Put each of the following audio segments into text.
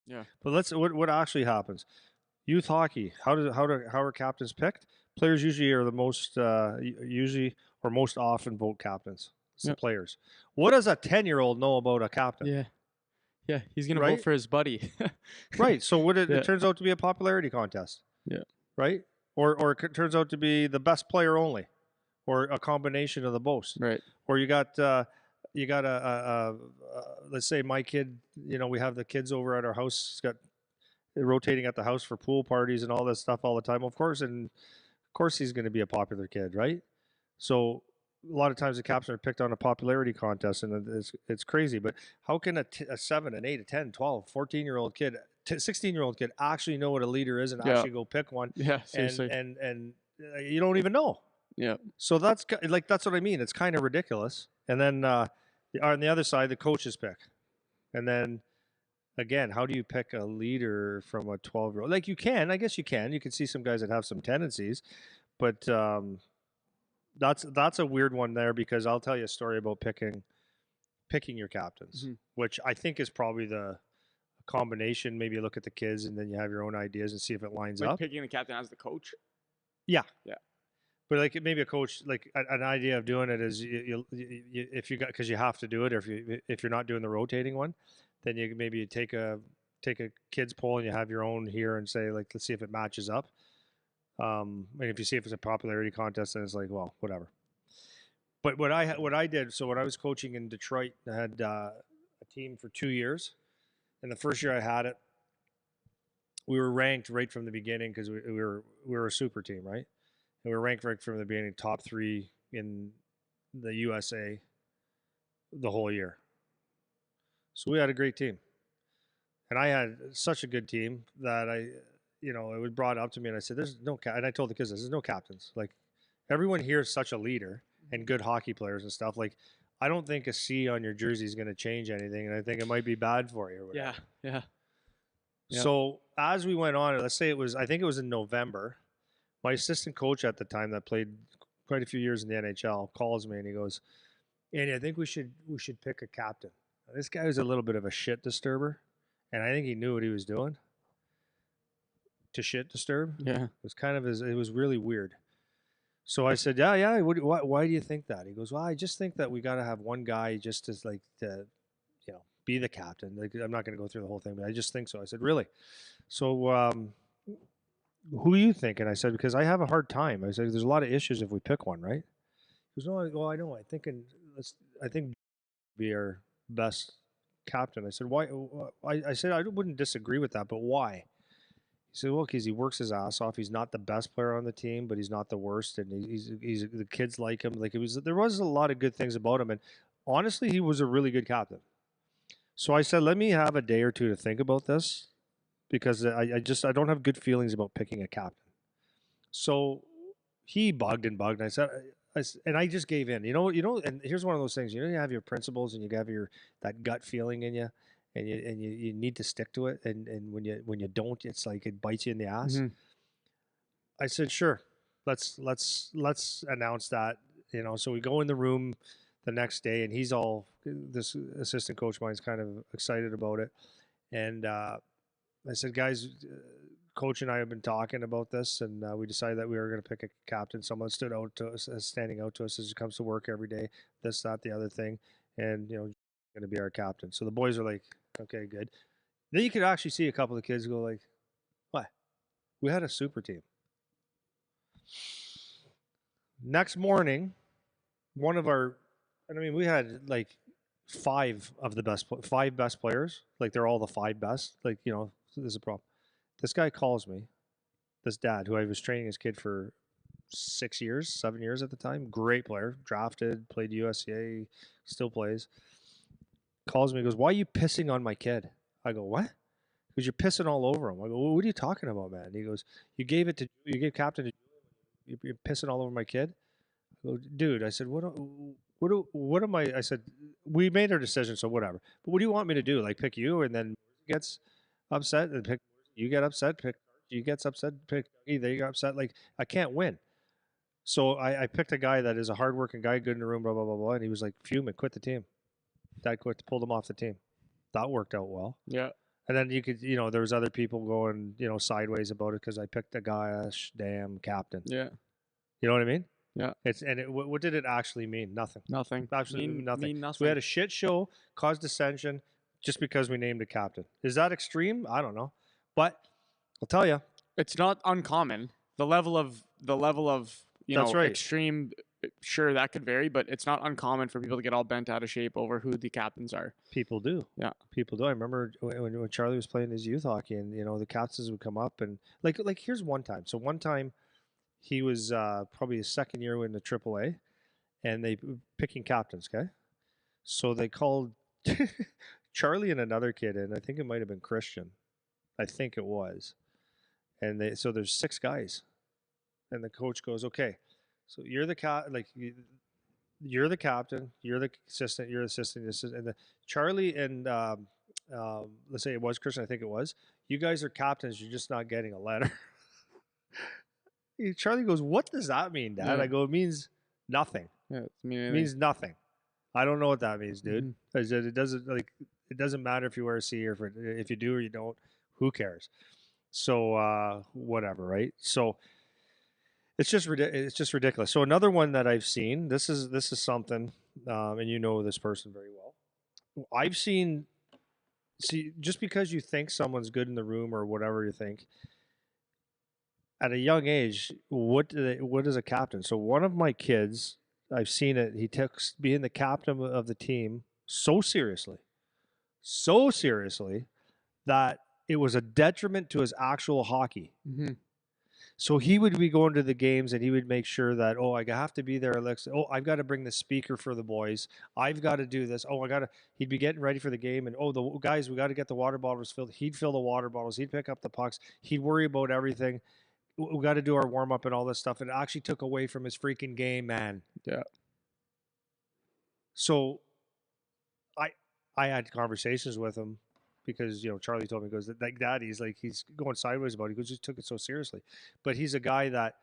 Yeah. But what actually happens? Youth hockey. How are captains picked? Players usually are the most usually or most often vote captains. It's the Yep. players. What does a 10-year-old know about a captain? Yeah. Yeah. He's gonna vote Right? for his buddy. Right. So what it Yeah. turns out to be a popularity contest. Yeah. Right? Or it turns out to be the best player only, or a combination of the both. Right. Or you got let's say my kid. We have the kids over at our house. He's got rotating at the house for pool parties and all this stuff all the time. Of course he's going to be a popular kid, right? So a lot of times the captains are picked on a popularity contest, and it's crazy. But how can a 7, an 8, a 10, 12, 14-year-old kid, 16-year-old kid actually know what a leader is and Yeah. actually go pick one? Yeah. And Seriously. and you don't even know. Yeah. So that's what I mean. It's kind of ridiculous. And then on the other side, the coaches pick, and then again, how do you pick a leader from a 12-year-old? Like I guess you can. You can see some guys that have some tendencies, but that's a weird one there, because I'll tell you a story about picking your captains, Mm-hmm. which I think is probably the combination. Maybe you look at the kids and then you have your own ideas and see if it lines Like up. picking the captain as the coach. Yeah. Yeah. But like maybe a coach, like an idea of doing it is if you got, because you have to do it, or if you're not doing the rotating one, then you maybe take a kids poll and you have your own here and say, like, let's see if it matches up. And if you see if it's a popularity contest, then it's like, well, whatever. But what I did, so when I was coaching in Detroit, I had a team for 2 years, and the first year I had it, we were ranked right from the beginning, because we were a super team, right? And we were ranked right from the beginning, top 3 in the USA the whole year. So we had a great team, and I had such a good team that it was brought up to me, and I said, "There's no," and I told the kids, "There's no captains. Like, everyone here is such a leader and good hockey players and stuff. Like, I don't think a C on your jersey is going to change anything, and I think it might be bad for you." Or whatever. Yeah. Yeah. Yep. So as we went on, let's say I think it was in November, my assistant coach at the time that played quite a few years in the NHL calls me and he goes, "Andy, I think we should pick a captain." Now, this guy was a little bit of a shit disturber, and I think he knew what he was doing. To shit disturb, Yeah. it was kind of it was really weird. So I said, "Yeah. Why do you think that?" He goes, "Well, I just think that we got to have one guy just as like to, be the captain. Like, I'm not going to go through the whole thing, but I just think so." I said, "Really?" So who are you thinking? I said, because I have a hard time. I said, there's a lot of issues if we pick one, right? He goes, "No, well, I know. I think be our best captain." I said, "Why?" I said, "I wouldn't disagree with that, but why?" He said, "Well, because he works his ass off. He's not the best player on the team, but he's not the worst, and he's the kids like him. Like, there was a lot of good things about him, and honestly, he was a really good captain." So I said, "Let me have a day or two to think about this, because I don't have good feelings about picking a captain." So he bugged and bugged, and I just gave in. And here's one of those things. You have your principles, and you have that gut feeling in you, and you need to stick to it. And when you don't, it's like it bites you in the ass. Mm-hmm. I said, "Sure, let's announce that." So we go in the room the next day, and this assistant coach of mine's kind of excited about it, and I said, "Guys, coach and I have been talking about this, and we decided that we were going to pick a captain. Someone stood out to us, standing out to us as he comes to work every day. This, that, the other thing, and going to be our captain." So the boys are like, "Okay, good." Then you could actually see a couple of kids go like, "What? We had a super team." Next morning, we had like five best players. Like, they're all the 5 best. Like, there's a problem. This guy calls me, this dad, who I was training his kid for 6 years, 7 years at the time. Great player, drafted, played USCA, still plays. Calls me, goes, "Why are you pissing on my kid?" I go, "What?" Because "You're pissing all over him." I go, "Well, what are you talking about, man?" He goes, you gave captain to, you're pissing all over my kid." I go, "Dude," I said, what am I said, "We made our decision, so whatever. But what do you want me to do? Like, pick you, and then gets upset, and pick you get upset, pick you gets upset, pick they get upset. Like, I can't win." So I picked a guy that is a hardworking guy, good in the room, blah blah blah blah, and he was like fuming, quit the team. Dad quit, pulled him off the team. That worked out well. Yeah. And then you could, there was other people going, sideways about it because I picked a gosh damn captain. Yeah. You know what I mean? Yeah. What did it actually mean? Nothing. Nothing. Absolutely nothing. Mean So we nothing. had a shit show, caused dissension, just because we named a captain. Is that extreme? I don't know, but I'll tell you, It's not uncommon. The level of That's right. extreme. Sure, that could vary, but it's not uncommon for people to get all bent out of shape over who the captains are. people do. Yeah. People do. I remember when Charlie was playing his youth hockey, and the captains would come up and like here's one time. So one time he was probably his second year in the AAA, and they picking captains. Okay, so they called Charlie and another kid in. I think it might have been Christian. I think it was. And so there's 6 guys, and the coach goes, "Okay, so you're the you're the captain, you're the assistant, and the Charlie and let's say it was Christian. I think it was. You guys are captains. You're just not getting a letter." Charlie goes, "What does that mean, Dad?" Yeah. I go, "It means nothing. Yeah, It means nothing. I don't know what that means, dude. It doesn't matter if you wear a C or if you do or you don't. Who cares?" So whatever, right? So it's just ridiculous. So another one that I've seen. This is something, and you know this person very well. I've seen. See, just because you think someone's good in the room or whatever you think, at a young age, what is a captain? So one of my kids, I've seen it. He took being the captain of the team so seriously that it was a detriment to his actual hockey. Mm-hmm. So he would be going to the games and he would make sure that, oh, I have to be there, Alexa. Oh, I've got to bring the speaker for the boys. I've got to do this. Oh, he'd be getting ready for the game. And, oh, the guys, we got to get the water bottles filled. He'd fill the water bottles. He'd pick up the pucks. He'd worry about everything. We got to do our warm up and all this stuff. It actually took away from his freaking game, man. Yeah. So I had conversations with him because, Charlie told me, he goes, like, Dad, he's going sideways about it. He goes, just took it so seriously. But he's a guy that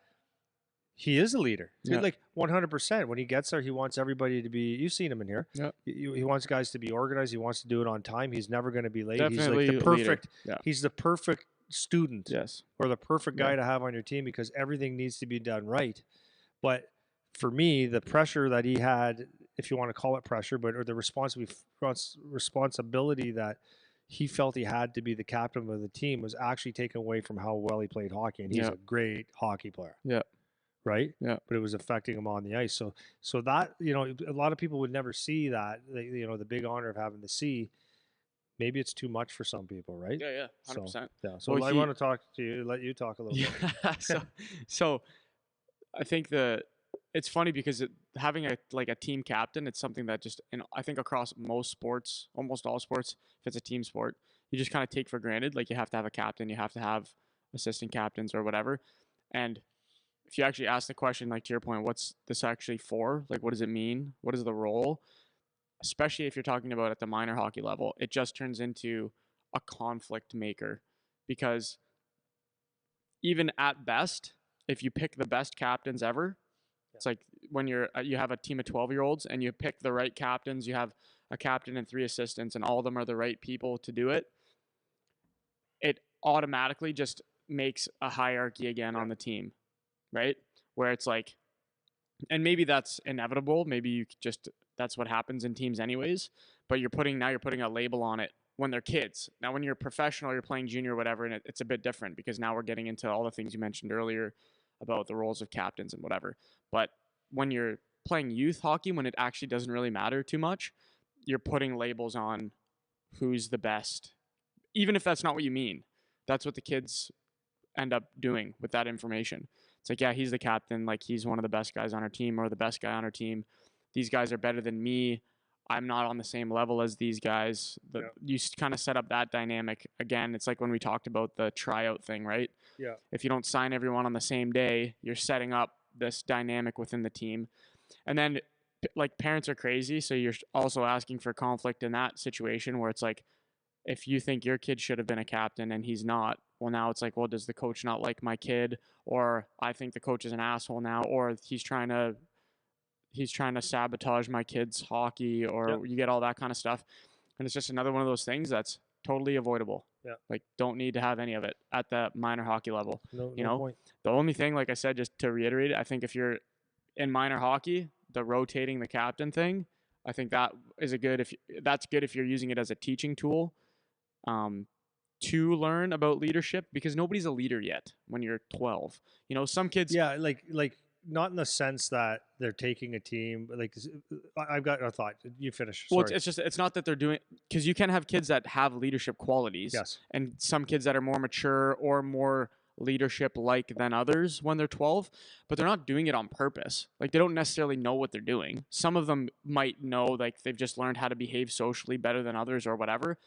he is a leader. Yeah. Like 100%. When he gets there, he wants everybody to be, you've seen him in here. Yeah. He wants guys to be organized. He wants to do it on time. He's never going to be late. Definitely he's like the perfect, yeah. He's the perfect student. Yes. Or the perfect guy to have on your team because everything needs to be done right. But for me, the pressure that he had, if you want to call it pressure, or the responsibility that he felt he had to be the captain of the team was actually taken away from how well he played hockey. And he's a great hockey player. Yeah. Right? Yeah. But it was affecting him on the ice. So that, a lot of people would never see that, the big honor of having to see. Maybe it's too much for some people, right? Yeah, 100%. So I want to talk to you, let you talk a little bit. Yeah. So I think it's funny because having a team captain, it's something that just, I think across most sports, almost all sports, if it's a team sport, you just kind of take for granted. Like you have to have a captain, you have to have assistant captains or whatever. And if you actually ask the question, like to your point, what's this actually for? Like, what does it mean? What is the role? Especially if you're talking about at the minor hockey level, it just turns into a conflict maker because even at best, if you pick the best captains ever, it's like when you have a team of 12-year-olds and you pick the right captains, you have a captain and 3 assistants and all of them are the right people to do it. It automatically just makes a hierarchy again on the team, right? Where it's like, and maybe that's inevitable. Maybe you just, that's what happens in teams anyways, but you're putting a label on it when they're kids. Now, when you're professional, you're playing junior or whatever, and it's a bit different because now we're getting into all the things you mentioned earlier about the roles of captains and whatever. But when you're playing youth hockey, when it actually doesn't really matter too much, you're putting labels on who's the best. Even if that's not what you mean, that's what the kids end up doing with that information. It's like, yeah, he's the captain. Like he's one of the best guys on our team or the best guy on our team. These guys are better than me. I'm not on the same level as these guys. You kind of set up that dynamic. Again, it's like when we talked about the tryout thing, right? Yeah. If you don't sign everyone on the same day, you're setting up this dynamic within the team. And then like parents are crazy. So you're also asking for conflict in that situation where it's like, if you think your kid should have been a captain and he's not, well, now it's like, well, does the coach not like my kid? Or I think the coach is an asshole now, or he's trying to sabotage my kid's hockey, or you get all that kind of stuff. And it's just another one of those things that's totally avoidable. Yeah. Like, don't need to have any of it at the minor hockey level. No, You no know, point. the only thing, like I said, just to reiterate it, I think if you're in minor hockey, the rotating the captain thing, I think that is that's good if you're using it as a teaching tool, um, to learn about leadership, because nobody's a leader yet when you're 12. You know, some kids. Yeah, like not in the sense that they're taking a team. But like I've got a thought. You finish. Well, Sorry. it's not that they're doing, because you can have kids that have leadership qualities, Yes. and some kids that are more mature or more leadership like than others when they're 12, but they're not doing it on purpose. Like, they don't necessarily know what they're doing. Some of them might know, like, they've just learned how to behave socially better than others or whatever,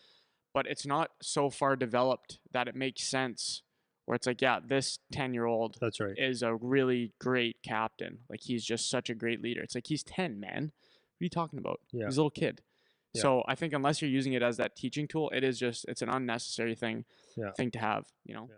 but it's not so far developed that it makes sense where it's like, yeah, this 10-year-old That's right. is a really great captain. Like, he's just such a great leader. It's like, he's 10, man. What are you talking about? Yeah. He's a little kid. Yeah. So I think unless you're using it as that teaching tool, it's an unnecessary thing Yeah. to have, you know. Yeah.